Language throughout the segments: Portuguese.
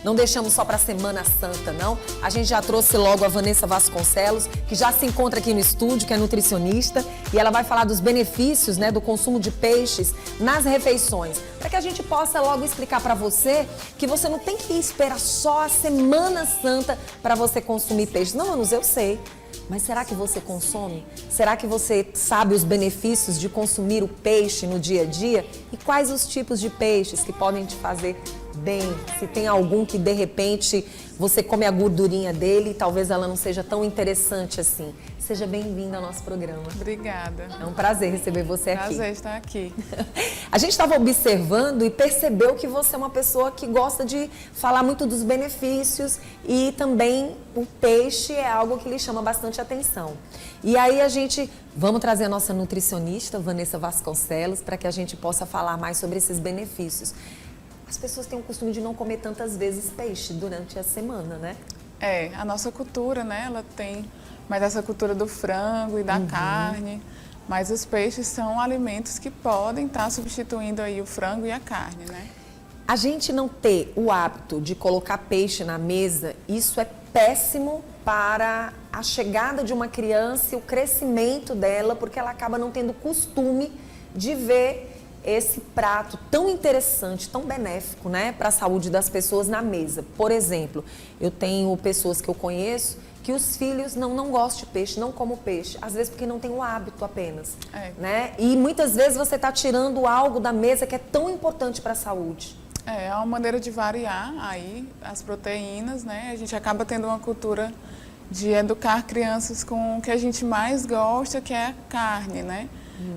não deixamos só para a Semana Santa, não. A gente já trouxe logo a Vanessa Vasconcelos, que já se encontra aqui no estúdio, que é nutricionista, e ela vai falar dos benefícios, né, do consumo de peixes nas refeições, para que a gente possa logo explicar para você que você não tem que esperar só a Semana Santa para você consumir peixes. Não, Anus, eu sei. Mas será que você consome? Será que você sabe os benefícios de consumir o peixe no dia a dia? E quais os tipos de peixes que podem te fazer bem? Se tem algum que de repente você come a gordurinha dele e talvez ela não seja tão interessante assim. Seja bem-vinda ao nosso programa. Obrigada. É um prazer receber você aqui. Prazer estar aqui. A gente estava observando e percebeu que você é uma pessoa que gosta de falar muito dos benefícios e também o peixe é algo que lhe chama bastante atenção. E aí vamos trazer a nossa nutricionista, Vanessa Vasconcelos, para que a gente possa falar mais sobre esses benefícios. As pessoas têm o costume de não comer tantas vezes peixe durante a semana, né? É, a nossa cultura, né, ela tem mais essa cultura do frango e da carne, mas os peixes são alimentos que podem estar substituindo aí o frango e a carne, né? A gente não ter o hábito de colocar peixe na mesa, isso é péssimo para a chegada de uma criança e o crescimento dela, porque ela acaba não tendo costume de ver esse prato tão interessante, tão benéfico, né, para a saúde das pessoas na mesa. Por exemplo, eu tenho pessoas que eu conheço que os filhos não gostam de peixe, não comem peixe, às vezes porque não tem o hábito apenas, né? E muitas vezes você está tirando algo da mesa que é tão importante para a saúde. É uma maneira de variar aí as proteínas, né? A gente acaba tendo uma cultura de educar crianças com o que a gente mais gosta, que é a carne, né?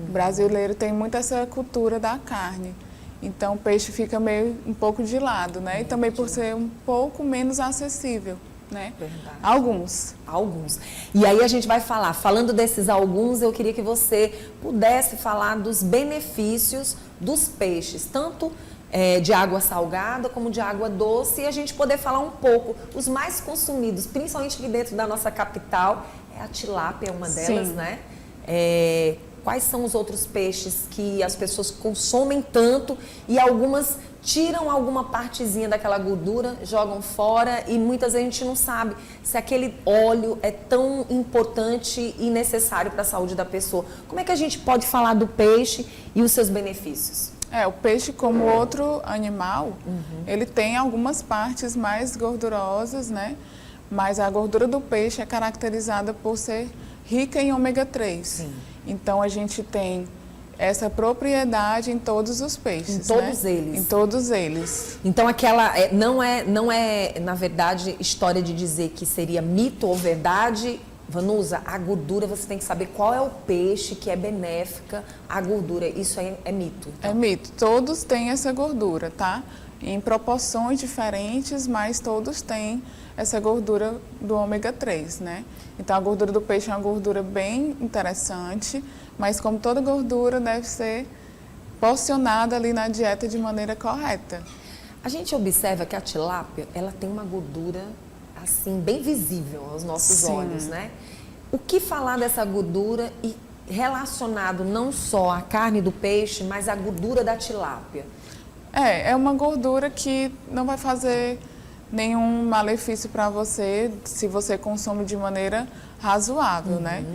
O brasileiro tem muito essa cultura da carne. Então o peixe fica meio um pouco de lado, né? E também por ser um pouco menos acessível, né? Verdade. Alguns. E aí a gente vai falando desses alguns, eu queria que você pudesse falar dos benefícios dos peixes, tanto de água salgada como de água doce, e a gente poder falar um pouco, os mais consumidos, principalmente aqui dentro da nossa capital, a tilápia é uma delas, Sim. né? Quais são os outros peixes que as pessoas consomem tanto e algumas tiram alguma partezinha daquela gordura, jogam fora e muitas vezes a gente não sabe se aquele óleo é tão importante e necessário para a saúde da pessoa. Como é que a gente pode falar do peixe e os seus benefícios? O peixe, como outro animal, ele tem algumas partes mais gordurosas, né? Mas a gordura do peixe é caracterizada por ser rica em ômega 3. Sim. Então, a gente tem essa propriedade em todos os peixes, Em todos eles? Em todos eles. Então, não é, na verdade, história de dizer que seria mito ou verdade. Vanusa, a gordura, você tem que saber qual é o peixe que é benéfica à gordura. Isso aí é mito? Então. É mito. Todos têm essa gordura, tá? Em proporções diferentes, mas todos têm essa gordura do ômega 3, né? Então, a gordura do peixe é uma gordura bem interessante, mas como toda gordura deve ser porcionada ali na dieta de maneira correta. A gente observa que a tilápia, ela tem uma gordura, assim, bem visível aos nossos olhos, né? O que falar dessa gordura e relacionado não só à carne do peixe, mas à gordura da tilápia? É uma gordura que não vai fazer nenhum malefício para você se você consome de maneira razoável, né?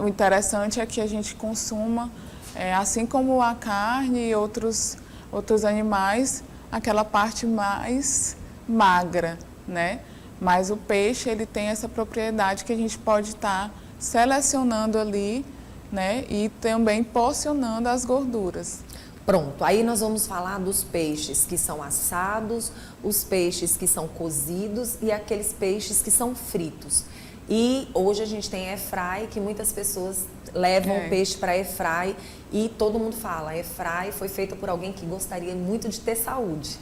O interessante é que a gente consuma, assim como a carne e outros animais, aquela parte mais magra, né? Mas o peixe, ele tem essa propriedade que a gente pode estar selecionando ali, né? E também porcionando as gorduras. Pronto, aí nós vamos falar dos peixes que são assados, os peixes que são cozidos e aqueles peixes que são fritos. E hoje a gente tem airfry, que muitas pessoas levam o peixe para airfry e todo mundo fala, airfry foi feita por alguém que gostaria muito de ter saúde.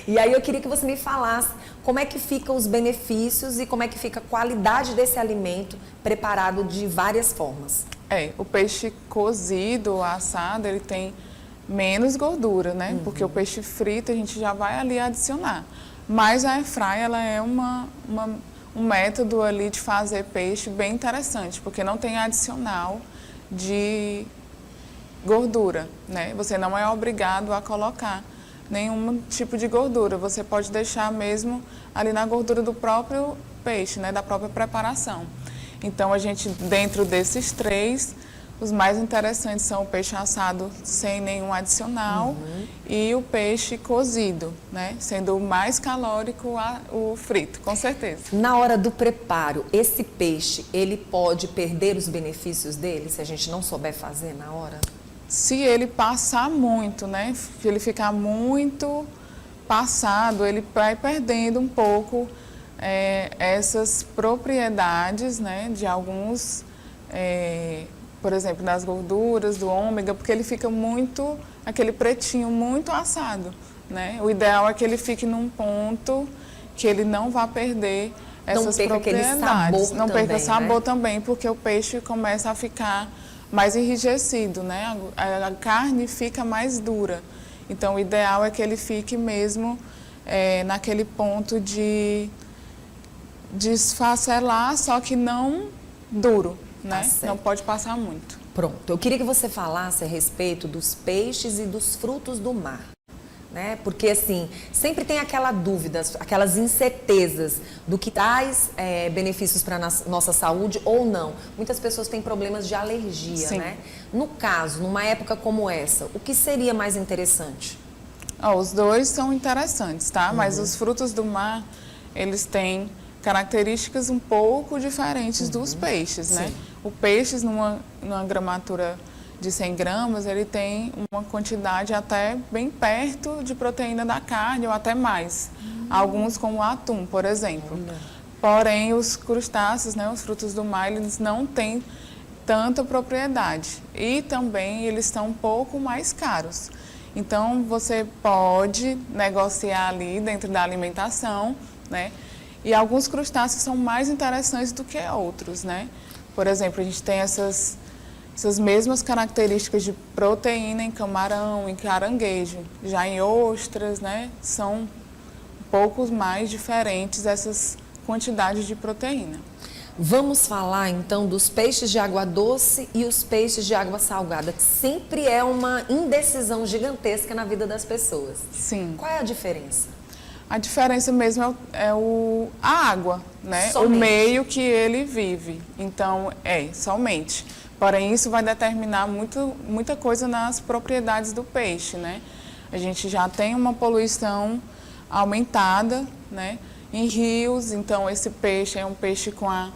E aí eu queria que você me falasse como é que ficam os benefícios e como é que fica a qualidade desse alimento preparado de várias formas. O peixe cozido, assado, ele tem menos gordura, né? Porque o peixe frito a gente já vai ali adicionar. Mas a airfry, ela é um método ali de fazer peixe bem interessante, porque não tem adicional de gordura, né? Você não é obrigado a colocar nenhum tipo de gordura. Você pode deixar mesmo ali na gordura do próprio peixe, né, da própria preparação. Então, a gente, dentro desses 3, os mais interessantes são o peixe assado sem nenhum adicional e o peixe cozido, né, sendo o mais calórico o frito, com certeza. Na hora do preparo, esse peixe, ele pode perder os benefícios dele se a gente não souber fazer na hora? Se ele passar muito, né, se ele ficar muito passado, ele vai perdendo um pouco essas propriedades, né, de alguns, por exemplo, das gorduras, do ômega, porque ele fica muito, aquele pretinho muito assado, né? O ideal é que ele fique num ponto que ele não vá perder essas propriedades. Não perca sabor também, porque o peixe começa a ficar mais enrijecido, né? A carne fica mais dura. Então, o ideal é que ele fique mesmo naquele ponto de esfacelar, só que não duro, né? Não pode passar muito. Pronto. Eu queria que você falasse a respeito dos peixes e dos frutos do mar, né? Porque, assim, sempre tem aquela dúvida, aquelas incertezas do que traz benefícios para a nossa saúde ou não. Muitas pessoas têm problemas de alergia, né? No caso, numa época como essa, o que seria mais interessante? Os 2 são interessantes, tá? Mas os frutos do mar, eles têm características um pouco diferentes dos peixes, né? O peixe, numa gramatura de 100 gramas, ele tem uma quantidade até bem perto de proteína da carne ou até mais. Alguns, como o atum, por exemplo. Porém, os crustáceos, né, os frutos do mar, eles não têm tanta propriedade. E também eles são um pouco mais caros. Então, você pode negociar ali dentro da alimentação, né? E alguns crustáceos são mais interessantes do que outros, né? Por exemplo, a gente tem essas mesmas características de proteína em camarão, em caranguejo. Já em ostras, né, são um pouco mais diferentes essas quantidades de proteína. Vamos falar, então, dos peixes de água doce e os peixes de água salgada, que sempre é uma indecisão gigantesca na vida das pessoas. Sim. Qual é a diferença? A diferença mesmo é a água, né? Somente. O meio que ele vive. Então, somente. Porém, isso vai determinar muita coisa nas propriedades do peixe, né? A gente já tem uma poluição aumentada, né? Em rios, então esse peixe é um peixe com a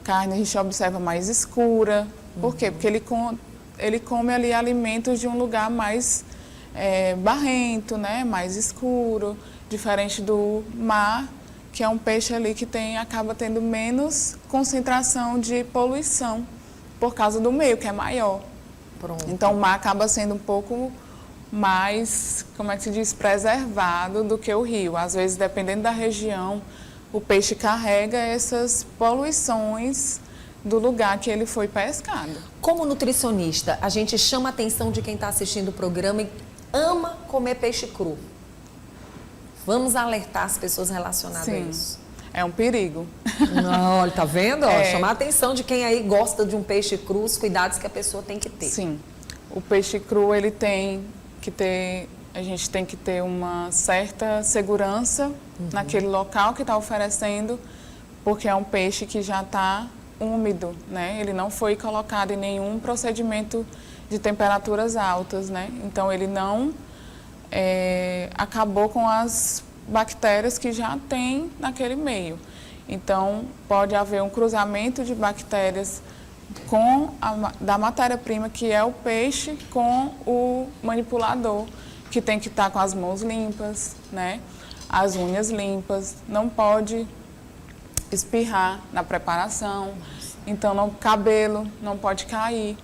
carne, a gente observa mais escura. Por quê? Porque ele come ali alimentos de um lugar mais barrento, né? Mais escuro. Diferente do mar, que é um peixe ali que acaba tendo menos concentração de poluição por causa do meio, que é maior. Pronto. Então, o mar acaba sendo um pouco mais, como é que se diz, preservado do que o rio. Às vezes, dependendo da região, o peixe carrega essas poluições do lugar que ele foi pescado. Como nutricionista, a gente chama a atenção de quem está assistindo o programa e ama comer peixe cru. Vamos alertar as pessoas relacionadas a isso. É um perigo. Não, olha, tá vendo? Chamar a atenção de quem aí gosta de um peixe cru, os cuidados que a pessoa tem que ter. Sim. O peixe cru, ele tem que ter, a gente tem que ter uma certa segurança naquele local que está oferecendo, porque é um peixe que já está úmido, né? Ele não foi colocado em nenhum procedimento de temperaturas altas, né? Então, ele não acabou com as bactérias que já tem naquele meio. Então, pode haver um cruzamento de bactérias da matéria-prima, que é o peixe, com o manipulador, que tem que estar com as mãos limpas, né? As unhas limpas, não pode espirrar na preparação, então cabelo não pode cair.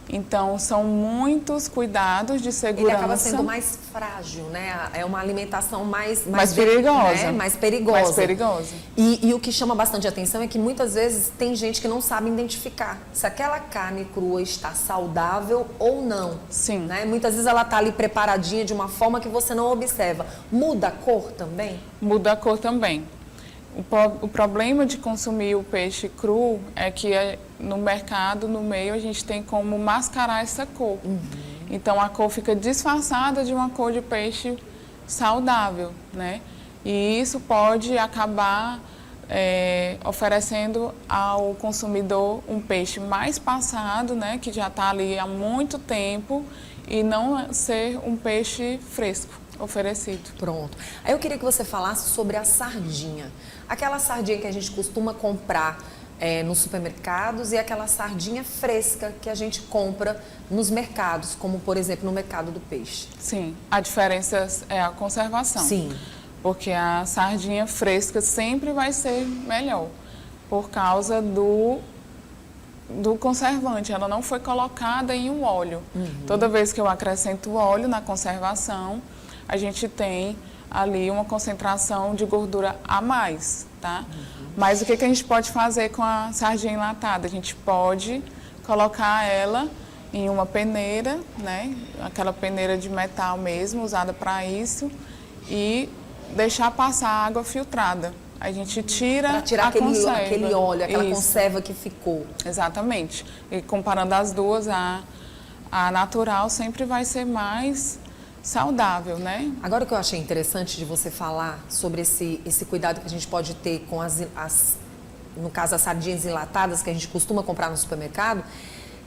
Então, são muitos cuidados de segurança. Ele acaba sendo mais frágil, né? É uma alimentação mais perigosa. Né? Mais perigosa. Mais perigosa. E o que chama bastante atenção é que muitas vezes tem gente que não sabe identificar se aquela carne crua está saudável ou não. Sim. Né? Muitas vezes ela está ali preparadinha de uma forma que você não observa. Muda a cor também? Muda a cor também. O problema de consumir o peixe cru é que no mercado, no meio, a gente tem como mascarar essa cor. Então, a cor fica disfarçada de uma cor de peixe saudável, né? E isso pode acabar oferecendo ao consumidor um peixe mais passado, né? Que já está ali há muito tempo e não ser um peixe fresco oferecido. Pronto. Aí eu queria que você falasse sobre a sardinha. Aquela sardinha que a gente costuma comprar nos supermercados e aquela sardinha fresca que a gente compra nos mercados, como por exemplo no mercado do peixe. Sim, a diferença é a conservação. Sim. Porque a sardinha fresca sempre vai ser melhor, por causa do conservante. Ela não foi colocada em um óleo. Toda vez que eu acrescento óleo na conservação, a gente tem ali uma concentração de gordura a mais, tá? Mas o que a gente pode fazer com a sardinha enlatada? A gente pode colocar ela em uma peneira, né? Aquela peneira de metal mesmo, usada para isso, e deixar passar a água filtrada. A gente tira Para tirar aquele óleo, aquela Isso. conserva que ficou. Exatamente. E comparando as duas, a natural sempre vai ser mais saudável, né? Agora o que eu achei interessante de você falar sobre esse cuidado que a gente pode ter com no caso as sardinhas enlatadas que a gente costuma comprar no supermercado,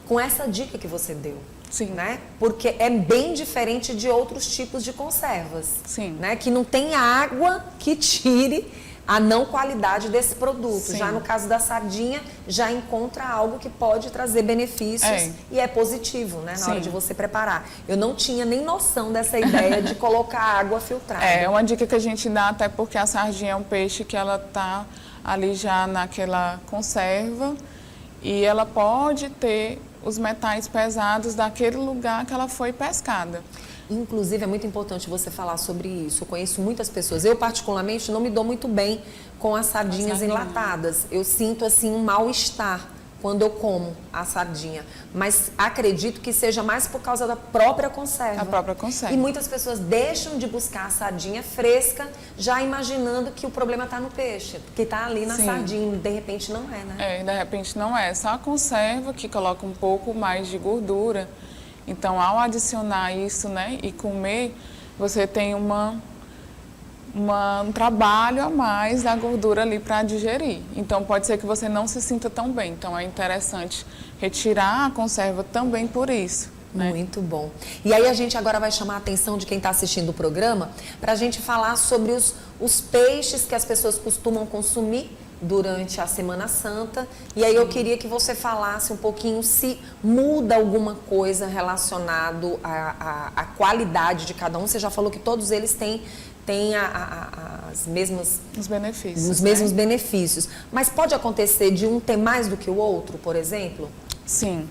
com essa dica que você deu. Sim. Né? Porque é bem diferente de outros tipos de conservas. Sim. Né? Que não tem água que tire a não qualidade desse produto. Sim. Já no caso da sardinha, já encontra algo que pode trazer benefícios e é positivo, né? Na hora de você preparar. Eu não tinha nem noção dessa ideia de colocar água filtrada. É uma dica que a gente dá, até porque a sardinha é um peixe que ela tá ali já naquela conserva e ela pode ter os metais pesados daquele lugar que ela foi pescada. Inclusive, é muito importante você falar sobre isso. Eu conheço muitas pessoas. Eu, particularmente, não me dou muito bem com as sardinhas enlatadas. Eu sinto, assim, um mal-estar quando eu como a sardinha. Mas acredito que seja mais por causa da própria conserva. A própria conserva. E muitas pessoas deixam de buscar a sardinha fresca, já imaginando que o problema está no peixe, que está ali na sardinha. De repente, não é, né? De repente não é. Só a conserva que coloca um pouco mais de gordura. Então, ao adicionar isso, né, e comer, você tem um trabalho a mais da gordura ali para digerir. Então, pode ser que você não se sinta tão bem. Então, é interessante retirar a conserva também por isso. Né? Muito bom. E aí a gente agora vai chamar a atenção de quem está assistindo o programa para a gente falar sobre os peixes que as pessoas costumam consumir durante a Semana Santa. E aí eu queria que você falasse um pouquinho se muda alguma coisa relacionado à qualidade de cada um. Você já falou que todos eles têm as mesmas... Os benefícios. Os mesmos benefícios. Mas pode acontecer de um ter mais do que o outro, por exemplo? Sim.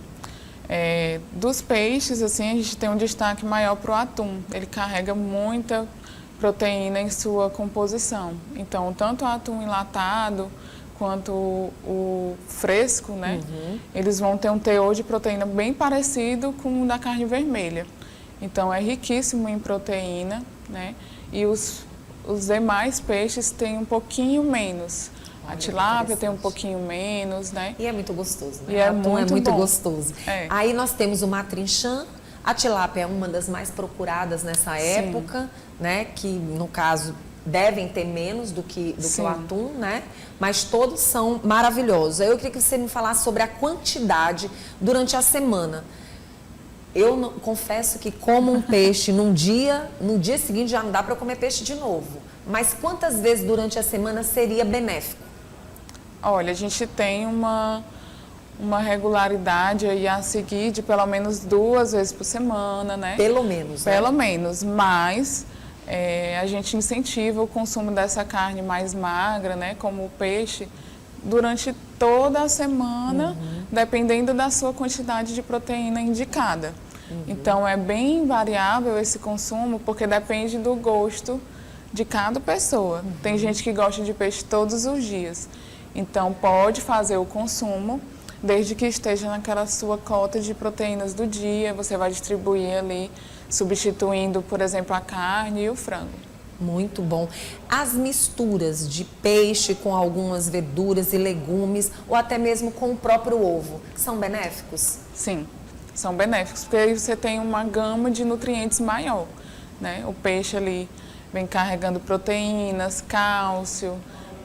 Dos peixes, assim, a gente tem um destaque maior para o atum. Ele carrega muita proteína em sua composição. Então, tanto o atum enlatado quanto o fresco, né? Eles vão ter um teor de proteína bem parecido com o da carne vermelha. Então, é riquíssimo em proteína, né? E os demais peixes têm um pouquinho menos. A tilápia tem um pouquinho menos, né? E é muito gostoso, né? E é o atum muito é muito bom. gostoso. Aí nós temos o matrinchã. A tilápia é uma das mais procuradas nessa época, né? Que, no caso, devem ter menos do que o atum, né? Mas todos são maravilhosos. Aí eu queria que você me falasse sobre a quantidade durante a semana. Eu confesso que como um peixe no dia seguinte já não dá para comer peixe de novo. Mas quantas vezes durante a semana seria benéfico? Olha, a gente tem uma regularidade aí a seguir de pelo menos 2 vezes por semana, né? Pelo menos, né? Pelo menos, mas a gente incentiva o consumo dessa carne mais magra, né? Como o peixe, durante toda a semana, dependendo da sua quantidade de proteína indicada. Então, é bem variável esse consumo, porque depende do gosto de cada pessoa. Tem gente que gosta de peixe todos os dias. Então, pode fazer o consumo, desde que esteja naquela sua cota de proteínas do dia. Você vai distribuir ali, substituindo, por exemplo, a carne e o frango. Muito bom. As misturas de peixe com algumas verduras e legumes, ou até mesmo com o próprio ovo, são benéficos? Sim, são benéficos, porque aí você tem uma gama de nutrientes maior, né? O peixe ali vem carregando proteínas, cálcio,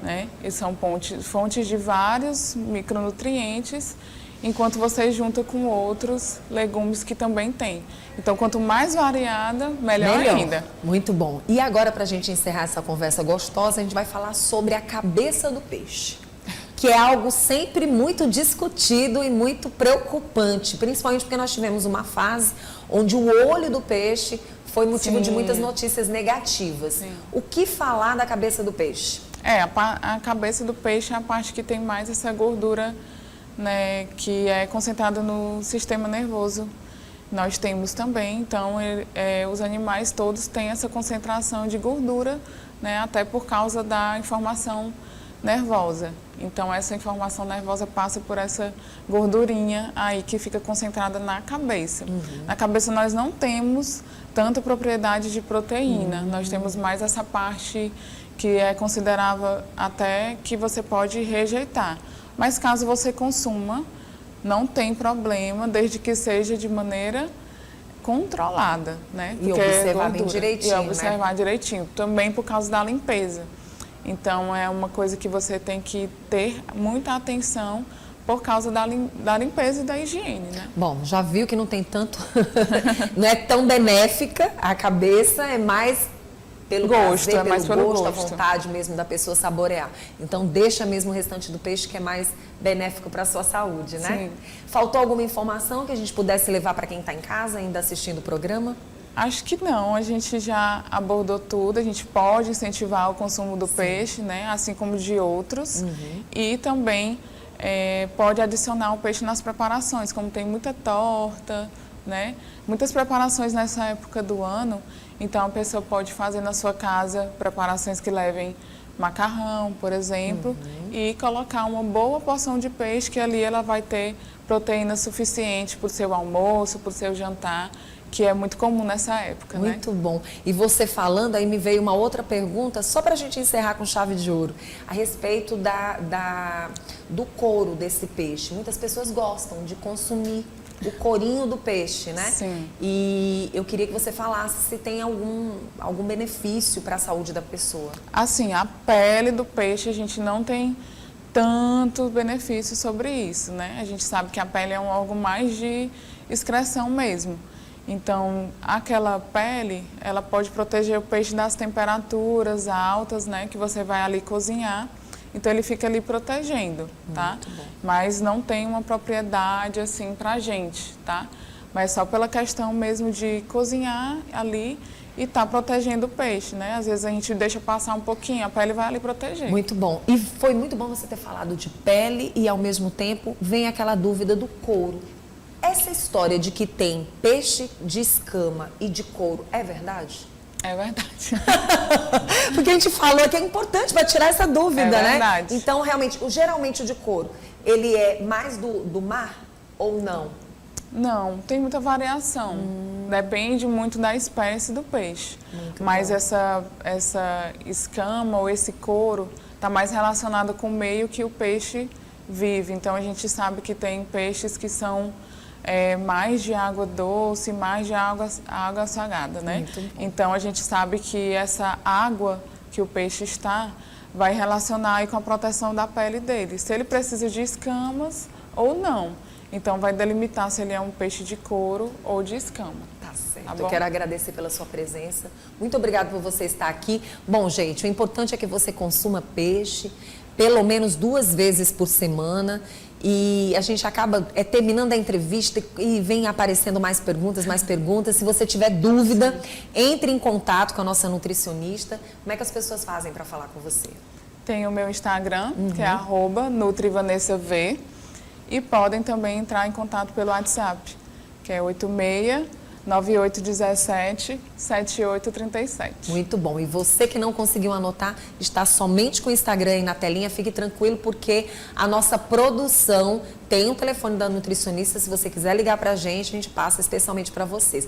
né? E são fontes de vários micronutrientes, enquanto você junta com outros legumes que também tem. Então, quanto mais variada, melhor ainda. Muito bom. E agora, para a gente encerrar essa conversa gostosa, a gente vai falar sobre a cabeça do peixe, que é algo sempre muito discutido e muito preocupante, principalmente porque nós tivemos uma fase onde o olho do peixe foi motivo de muitas notícias negativas. Sim. O que falar da cabeça do peixe? A cabeça do peixe é a parte que tem mais essa gordura, né, que é concentrada no sistema nervoso. Nós temos também, então, os animais todos têm essa concentração de gordura, né, até por causa da informação nervosa. Então, essa informação nervosa passa por essa gordurinha aí que fica concentrada na cabeça. Na cabeça nós não temos tanta propriedade de proteína, nós temos mais essa parte que é considerável até que você pode rejeitar. Mas caso você consuma, não tem problema, desde que seja de maneira controlada, né? E observar bem direitinho, E observar direitinho, também por causa da limpeza. Então, é uma coisa que você tem que ter muita atenção por causa da limpeza e da higiene, né? Bom, já viu que não tem tanto, não é tão benéfica, a cabeça é mais pelo gosto, prazer, pelo gosto, a vontade mesmo da pessoa saborear. Então, deixa mesmo o restante do peixe que é mais benéfico para a sua saúde, né? Sim. Faltou alguma informação que a gente pudesse levar para quem está em casa ainda assistindo o programa? Acho que não, a gente já abordou tudo, a gente pode incentivar o consumo do peixe, né? Assim como de outros, e também pode adicionar o peixe nas preparações, como tem muita torta, né? Muitas preparações nessa época do ano, então a pessoa pode fazer na sua casa preparações que levem macarrão, por exemplo, e colocar uma boa porção de peixe, que ali ela vai ter proteína suficiente para o seu almoço, para o seu jantar, que é muito comum nessa época, né? Muito bom. E você falando, aí me veio uma outra pergunta, só para a gente encerrar com chave de ouro, a respeito do couro desse peixe. Muitas pessoas gostam de consumir o corinho do peixe, né? Sim. E eu queria que você falasse se tem algum benefício para a saúde da pessoa. Assim, a pele do peixe, a gente não tem tanto benefício sobre isso, né? A gente sabe que a pele é um órgão mais de excreção mesmo. Então, aquela pele, ela pode proteger o peixe das temperaturas altas, né? Que você vai ali cozinhar. Então, ele fica ali protegendo, tá? Mas não tem uma propriedade, assim, pra gente, tá? Mas só pela questão mesmo de cozinhar ali e tá protegendo o peixe, né? Às vezes a gente deixa passar um pouquinho, a pele vai ali proteger. Muito bom. E foi muito bom você ter falado de pele e, ao mesmo tempo, vem aquela dúvida do couro. Essa história de que tem peixe de escama e de couro, é verdade? É verdade. Porque a gente falou que é importante para tirar essa dúvida, né? É verdade. Então, realmente, geralmente o de couro, ele é mais do mar ou não? Não, tem muita variação. Depende muito da espécie do peixe. Mas essa escama ou esse couro está mais relacionado com o meio que o peixe vive. Então, a gente sabe que tem peixes que são mais de água doce, mais de água salgada, né? Então, a gente sabe que essa água que o peixe está vai relacionar aí com a proteção da pele dele. Se ele precisa de escamas ou não. Então, vai delimitar se ele é um peixe de couro ou de escama. Tá certo. Tá bom? Eu quero agradecer pela sua presença. Muito obrigada por você estar aqui. Bom, gente, o importante é que você consuma peixe pelo menos 2 vezes por semana. E a gente acaba terminando a entrevista e vem aparecendo mais perguntas. Se você tiver dúvida, entre em contato com a nossa nutricionista. Como é que as pessoas fazem para falar com você? Tem o meu Instagram, que é @NutriVanessaV. E podem também entrar em contato pelo WhatsApp, que é 86-9817-7837. Muito bom. E você que não conseguiu anotar, está somente com o Instagram aí na telinha, fique tranquilo, porque a nossa produção tem um telefone da nutricionista. Se você quiser ligar para a gente passa especialmente para vocês.